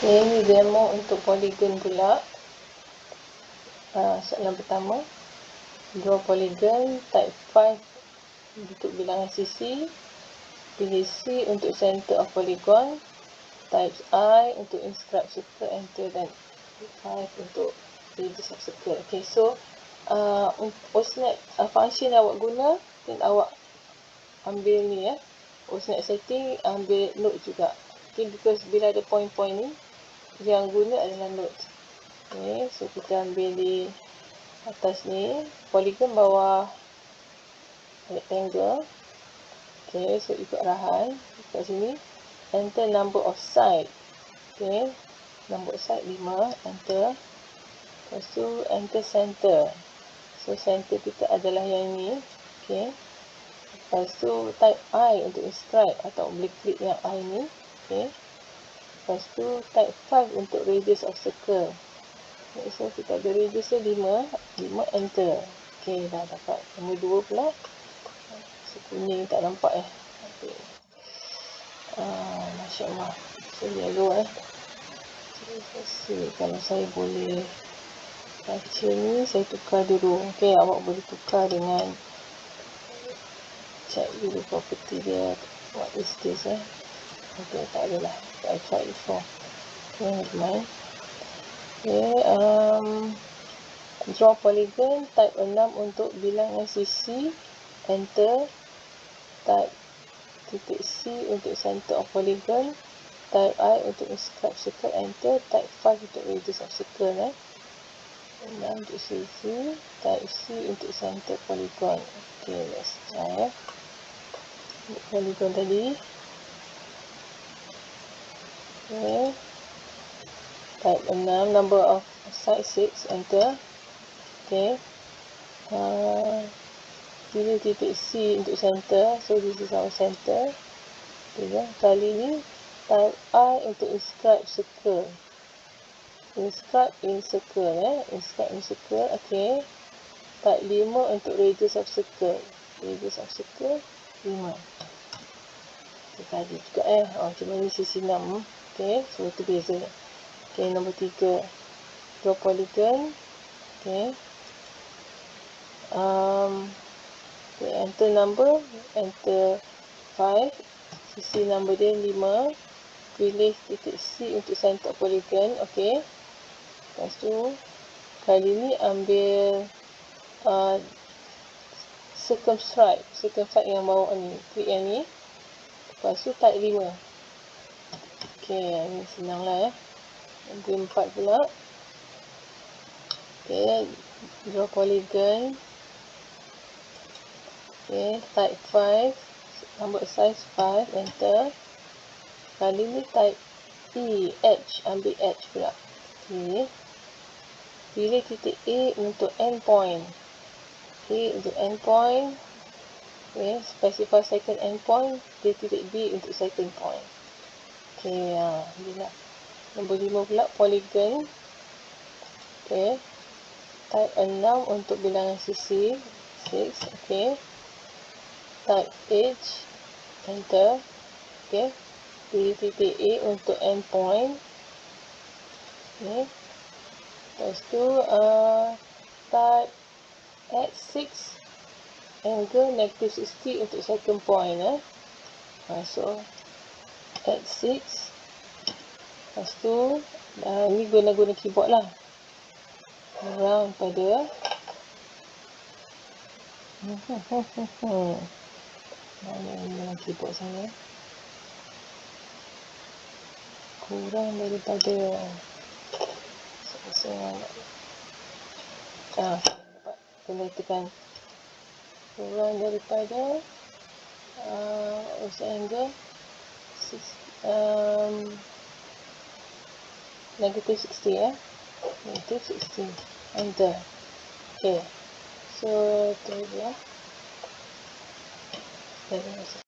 Ini demo untuk Polygon pula. Soalan pertama, draw polygon type 5 untuk bilangan sisi, pilih C untuk center of polygon, type I untuk inscribe circle, enter, dan 5 untuk radius of circle. Okay, so Autocad function awak guna, dan awak ambil ni ya, Autocad setting ambil note juga. Okay, because bila ada point-point ni, yang guna adalah note. Okay, so kita ambil di atas ni, polygon bawah rectangle. Okay, so ikut arahan kat sini, enter number of side. Okay, number of side 5, enter. Lepas tu enter center. So center kita adalah yang ni. Okay, lepas tu type I untuk inscribe, atau boleh klik yang I ni. Okay, lepas tu type 5 untuk radius of circle. Okay, so kita ada radius 5, enter. Okay, dah dapat. Nombor 2 pula. So kuning tak nampak Okay. Masya Allah. So yellow so, kalau saya boleh baca ni, saya tukar dulu. Okay, awak boleh tukar dengan check dulu property dia. What is this Okay, tak adalah. I tried before. Okay, never mind. Okay, draw polygon type 6 untuk bilangan sisi, enter. Type titik C untuk center of polygon, type I untuk inscribe circle, enter. Type 5 untuk radius of circle 6 untuk sisi, type C untuk center polygon. Okay, let's try polygon tadi. Okay, type 6, number of side 6, enter. Okay, pilih titik C untuk center. So this is our center. Okay, kali ni type I untuk inscribe circle. Inscribe in circle inscribe in circle. Okay, type 5 untuk radius of circle. Radius of circle 5. Okay, tadi juga cuma ni sisi 6. Okay, so itu beza. Okay, nombor 3, draw polygon. Okay, okay, enter number, enter 5, sisi number dia 5, pilih titik C untuk center polygon. Okay, lepas tu kali ni ambil circumscribe yang bawah ni, klik yang ni, lepas tu type 5. Okay, ni senang lah Nombor 4 pula. Okay, draw polygon. Okay, type 5, number size 5, enter. Kali ni type E, edge, ambil edge pula. Okay, pilih titik A untuk endpoint. Okay, untuk endpoint. Okay, specify second endpoint, pilih titik B untuk second point. Okay, inilah. Nombor 5 pula, polygon. Okay, type 6 untuk bilangan sisi, 6. Okay, type edge, enter. Okay, pilih titik A untuk endpoint. Okay, lepas tu type add 6 angle -60 untuk second point. So add 6. Lepas tu ni guna keyboard lah, kurang pada mana ni dalam keyboard saya, kurang daripada saya dapat kena tekan kurang daripada angle negative 60 negative 60, enter. Okay, so tu dia.